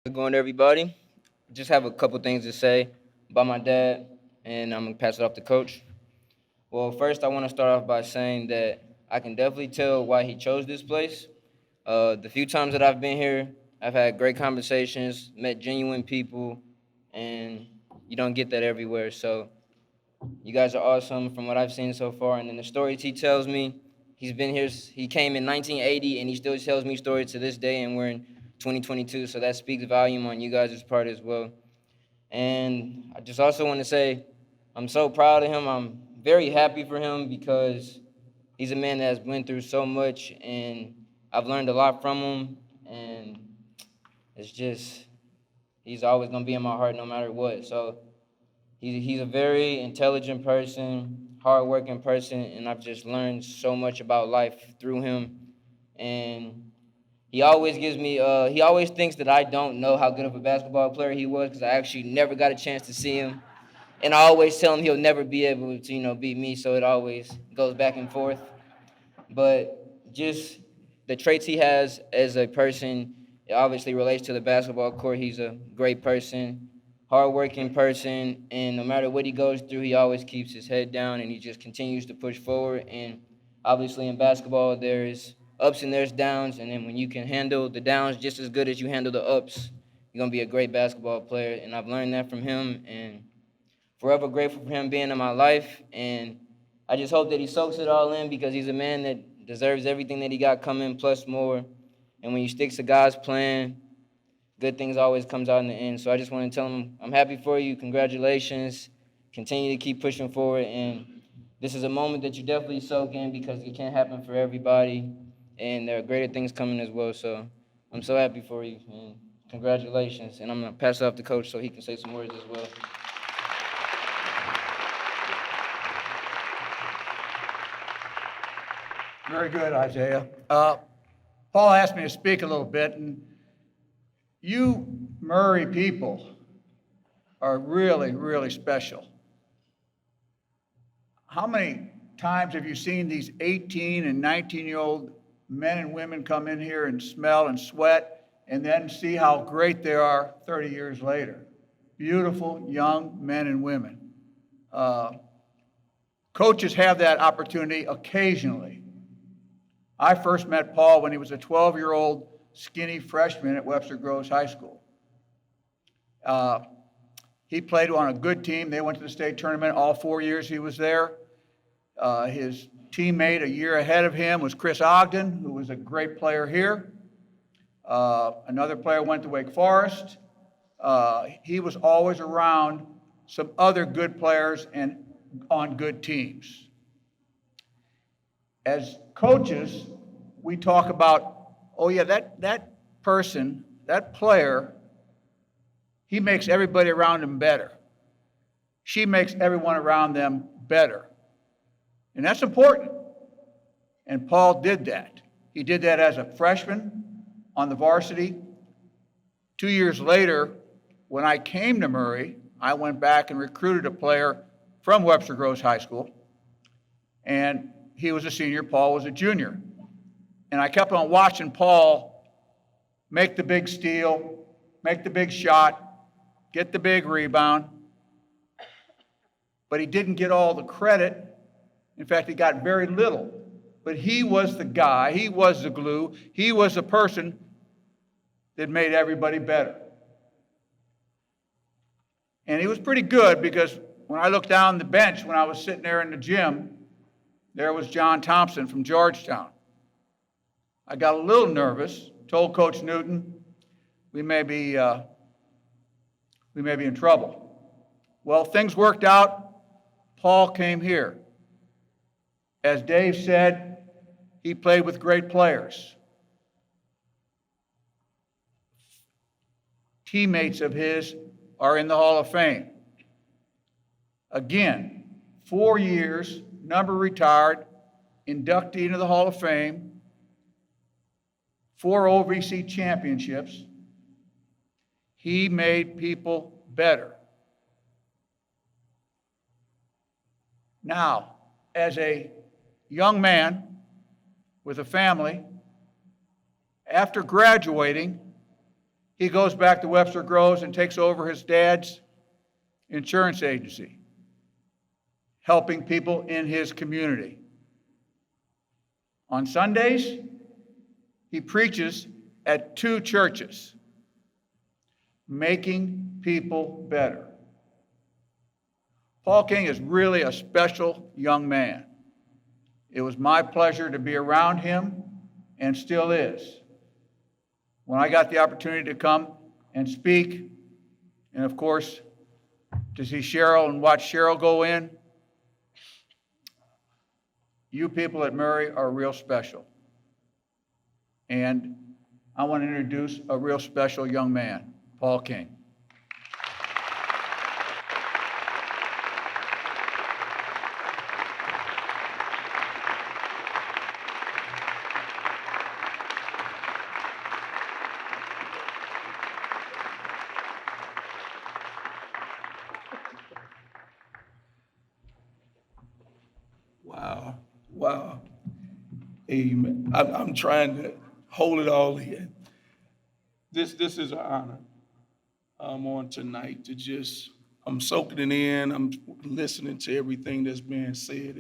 Good going, everybody. Just have a couple things to say about my dad, and I'm gonna pass it off to Coach. Well, first, I want to start off by saying that I can definitely tell why he chose this place. The few times that I've been here, I've had great conversations, met genuine people, and you don't get that everywhere. So you guys are awesome from what I've seen so far. And then the stories he tells me, he's been here. He came in 1980, and he still tells me stories to this day. And we're in 2022, so that speaks volume on you guys' part as well. And I just also want to say, I'm so proud of him. I'm very happy for him because he's a man that has been through so much, and I've learned a lot from him. And it's just, he's always gonna be in my heart no matter what. So he's a very intelligent person, hardworking person, and I've just learned so much about life through him. And he always gives me, he always thinks that I don't know how good of a basketball player he was because I actually never got a chance to see him. And I always tell him he'll never be able to, beat me, so it always goes back and forth. But just the traits he has as a person, it obviously relates to the basketball court. He's a great person, hardworking person, and no matter what he goes through, he always keeps his head down and he just continues to push forward. And obviously in basketball, there's ups and there's downs, and then when you can handle the downs just as good as you handle the ups, you're gonna be a great basketball player. And I've learned that from him, and forever grateful for him being in my life. And I just hope that he soaks it all in because he's a man that deserves everything that he got coming plus more. And when you stick to God's plan, good things always comes out in the end. So I just want to tell him I'm happy for you. Congratulations. Continue to keep pushing forward. And this is a moment that you definitely soak in because it can't happen for everybody. And there are greater things coming as well. So I'm so happy for you. And congratulations. And I'm going to pass it off to Coach so he can say some words as well. Very good, Isaiah. Paul asked me to speak a little bit, and you Murray people are really, really special. How many times have you seen these 18 and 19-year-old men and women come in here and smell and sweat and then see how great they are 30 years later? Beautiful young men and women. Coaches have that opportunity occasionally. I first met Paul when he was a 12-year-old skinny freshman at Webster Groves High School. He played on a good team. They went to the state tournament all 4 years he was there. His teammate a year ahead of him was Chris Ogden, who was a great player here. Another player went to Wake Forest. He was always around some other good players and on good teams. As coaches, we talk about, oh yeah, that person, that player, he makes everybody around him better. She makes everyone around them better. And that's important. And Paul did that. He did that as a freshman on the varsity. 2 years later, when I came to Murray, I went back and recruited a player from Webster Groves High School. And he was a senior, Paul was a junior. And I kept on watching Paul make the big steal, make the big shot, get the big rebound. But he didn't get all the credit. In fact, he got very little. But he was the guy, he was the glue, he was the person that made everybody better. And he was pretty good because when I looked down the bench when I was sitting there in the gym, there was John Thompson from Georgetown. I got a little nervous, told Coach Newton, we may be in trouble. Well, things worked out. Paul came here. As Dave said, he played with great players. Teammates of his are in the Hall of Fame. Again, 4 years, number retired, inductee into the Hall of Fame, 4 OVC championships. He made people better. Now, as a young man with a family, after graduating, he goes back to Webster Groves and takes over his dad's insurance agency, helping people in his community. On Sundays, he preaches at 2 churches, making people better. Paul King is really a special young man. It was my pleasure to be around him, and still is. When I got the opportunity to come and speak, and of course, to see Cheryl and watch Cheryl go in, you people at Murray are real special. And I want to introduce a real special young man, Paul King. Wow, wow. Amen. I'm trying to hold it all in. This is an honor on tonight to just, I'm soaking it in. I'm listening to everything that's being said.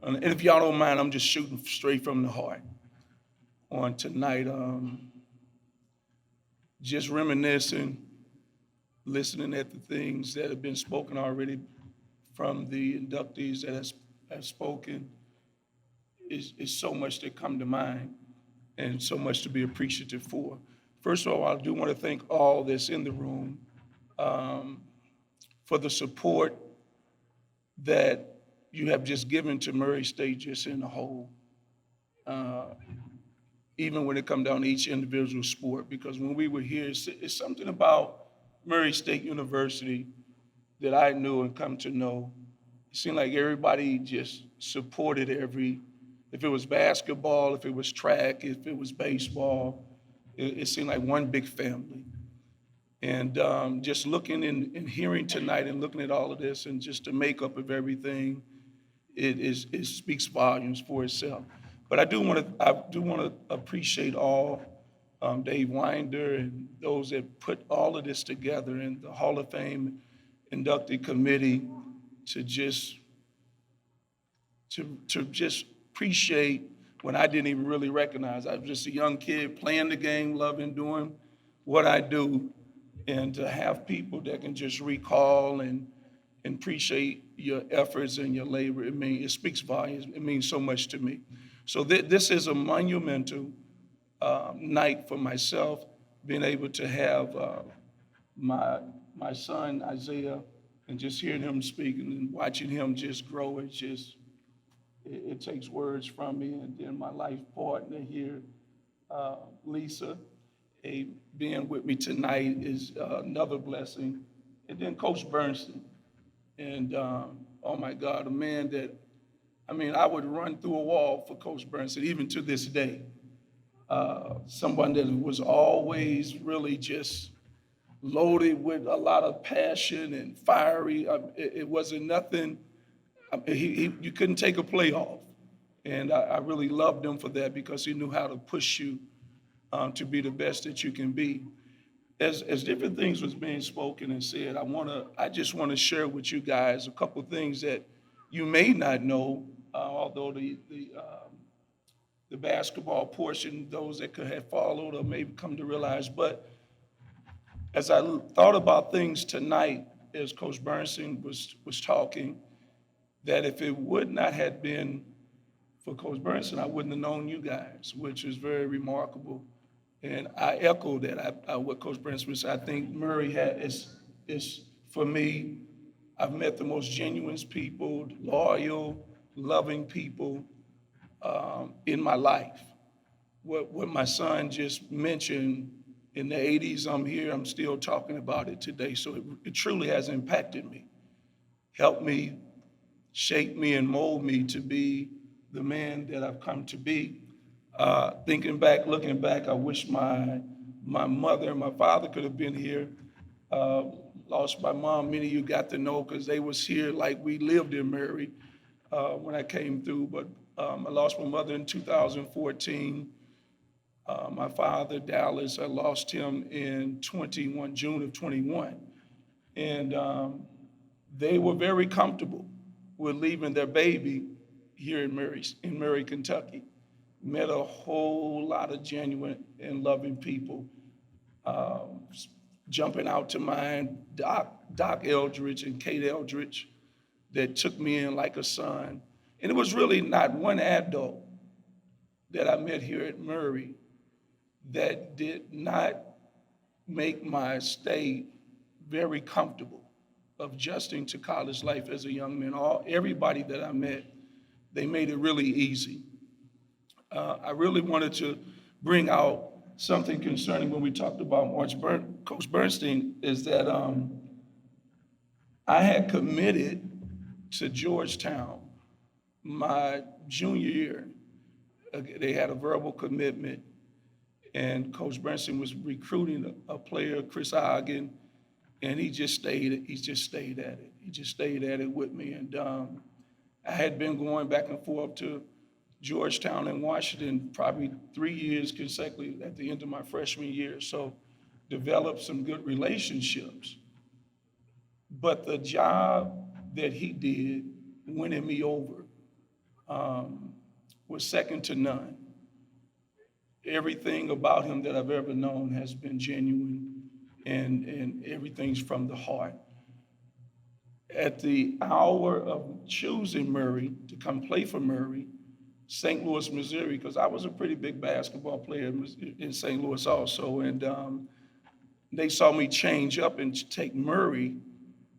And if y'all don't mind, I'm just shooting straight from the heart on tonight. Just reminiscing, listening at the things that have been spoken already from the inductees that have spoken. Is so much that come to mind and so much to be appreciative for. First of all, I do want to thank all that's in the room for the support that you have just given to Murray State just in a whole, even when it comes down to each individual sport, because when we were here, it's something about Murray State University that I knew and come to know. It seemed like everybody just supported if it was basketball, if it was track, if it was baseball, it seemed like one big family. And just looking and hearing tonight and looking at all of this and just the makeup of everything, it speaks volumes for itself. But I do want to appreciate all Dave Winder and those that put all of this together and the Hall of Fame inductee committee to just appreciate when I didn't even really recognize. I was just a young kid playing the game, loving doing what I do, and to have people that can just recall and appreciate your efforts and your labor, it speaks volumes. It means so much to me. So this is a monumental night for myself, being able to have my son Isaiah and just hearing him speak and watching him just grow. It takes words from me. And then my life partner here, Lisa, being with me tonight is another blessing. And then Coach Bernstein. And oh my God, a man that, I would run through a wall for Coach Bernstein, even to this day. Someone that was always really just loaded with a lot of passion and fiery. It wasn't nothing. You couldn't take a play off. And I really loved him for that because he knew how to push you to be the best that you can be. As different things was being spoken and said, I just want to share with you guys a couple things that you may not know, although the basketball portion, those that could have followed or maybe come to realize. But as I thought about things tonight, as Coach Bernstein was talking, that if it would not have been for Coach Bernstein, I wouldn't have known you guys, which is very remarkable. And I echo that. What Coach Bernstein said. I think Murray is for me. I've met the most genuine people, loyal, loving people in my life. What my son just mentioned in the 80s, I'm still talking about it today. So it truly has impacted me, helped me, shaped me, and mold me to be the man that I've come to be. Thinking back, looking back, I wish my mother and my father could have been here. Lost my mom, many of you got to know because they was here like we lived in Murray when I came through. But I lost my mother in 2014. My father, Dallas, I lost him in June of 21. And they were very comfortable with leaving their baby here in Murray, Kentucky. Met a whole lot of genuine and loving people. Um, Jumping out to mind, Doc Eldridge and Kate Eldridge, that took me in like a son. And it was really not one adult that I met here at Murray that did not make my stay very comfortable of adjusting to college life as a young man. Everybody that I met, they made it really easy. I really wanted to bring out something concerning when we talked about Coach Bernstein, is that I had committed to Georgetown my junior year. They had a verbal commitment, and Coach Bernstein was recruiting a player, Chris Ogden, and he just stayed at it. He just stayed at it with me. And I had been going back and forth to Georgetown and Washington probably 3 years consecutively at the end of my freshman year. So developed some good relationships. But the job that he did winning me over was second to none. Everything about him that I've ever known has been genuine, and everything's from the heart. At the hour of choosing Murray to come play for Murray, St. Louis, Missouri, because I was a pretty big basketball player in St. Louis also, and they saw me change up and take Murray,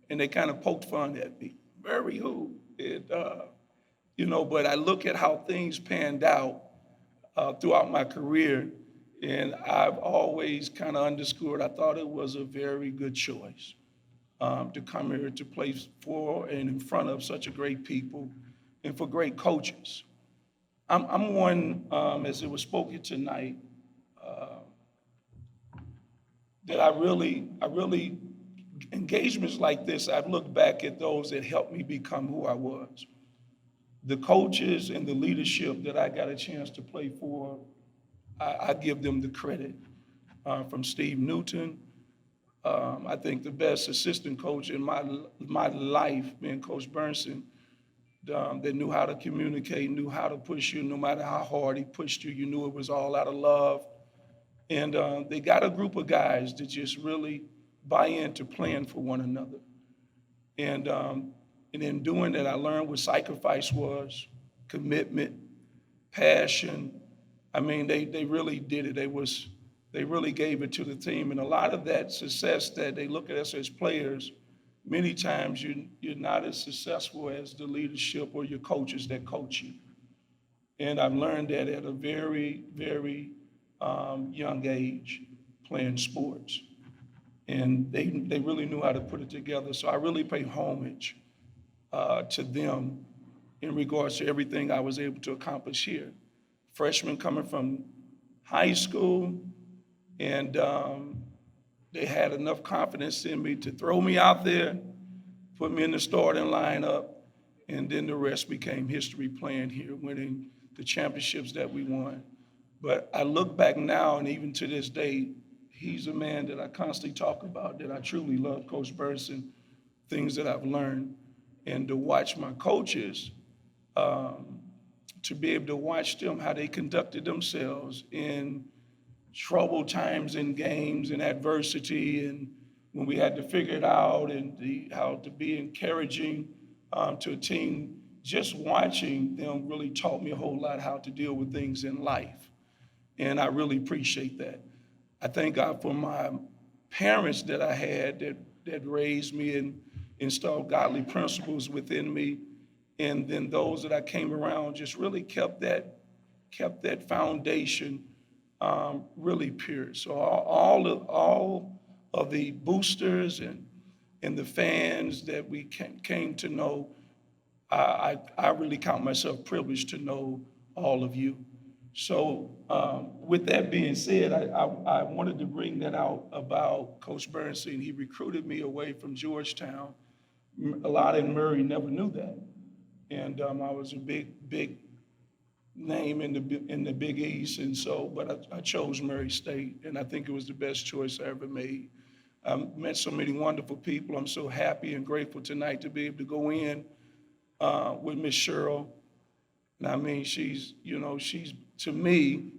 and they kind of poked fun at me. Murray who? But I look at how things panned out throughout my career, and I've always kind of underscored, I thought it was a very good choice to come here to play for and in front of such a great people and for great coaches. I'm one, as it was spoken tonight, that I really, engagements like this, I've looked back at those that helped me become who I was. The coaches and the leadership that I got a chance to play for, I give them the credit. From Steve Newton, I think the best assistant coach in my life, being Coach Bernstein, that knew how to communicate, knew how to push you, no matter how hard he pushed you, you knew it was all out of love. And they got a group of guys that just really buy into playing for one another. And in doing that, I learned what sacrifice was, commitment, passion. I mean, they really did it. They really gave it to the team. And a lot of that success that they look at us as players, many times you're not as successful as the leadership or your coaches that coach you. And I've learned that at a very, very young age, playing sports. And they really knew how to put it together. So I really pay homage to them in regards to everything I was able to accomplish here. Freshman coming from high school, and they had enough confidence in me to throw me out there, put me in the starting lineup, and then the rest became history playing here, winning the championships that we won. But I look back now, and even to this day, he's a man that I constantly talk about, that I truly love, Coach Bernstein, things that I've learned. And to watch my coaches, to be able to watch them, how they conducted themselves in troubled times in games and adversity, and when we had to figure it out, and how to be encouraging to a team, just watching them really taught me a whole lot how to deal with things in life. And I really appreciate that. I thank God for my parents that I had that raised me and installed godly principles within me. And then those that I came around just really kept that foundation really pure. So all of the boosters and the fans that we came to know, I really count myself privileged to know all of you. So with that being said, I wanted to bring that out about Coach Bernstein. He recruited me away from Georgetown. A lot in Murray never knew that. And I was a big name in the Big East, and so, but I chose Murray State, and I think it was the best choice I ever made. I met so many wonderful people. I'm so happy and grateful tonight to be able to go in with Miss Cheryl. And I mean, she's, to me,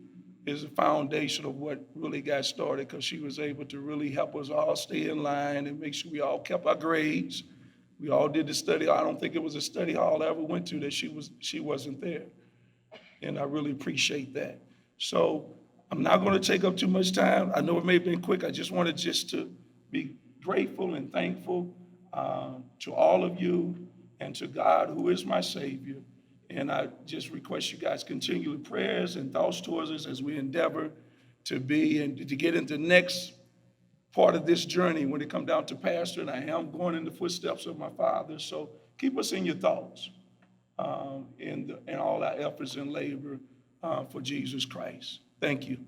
is the foundation of what really got started, because she was able to really help us all stay in line and make sure we all kept our grades. We all did the study. I don't think it was a study hall I ever went to that she wasn't there. And I really appreciate that. So I'm not going to take up too much time. I know it may have been quick. I just wanted to be grateful and thankful to all of you and to God, who is my Savior. And I just request you guys continual prayers and thoughts towards us as we endeavor to be and to get into the next part of this journey when it comes down to pastor. And I am going in the footsteps of my father. So keep us in your thoughts in all our efforts and labor for Jesus Christ. Thank you.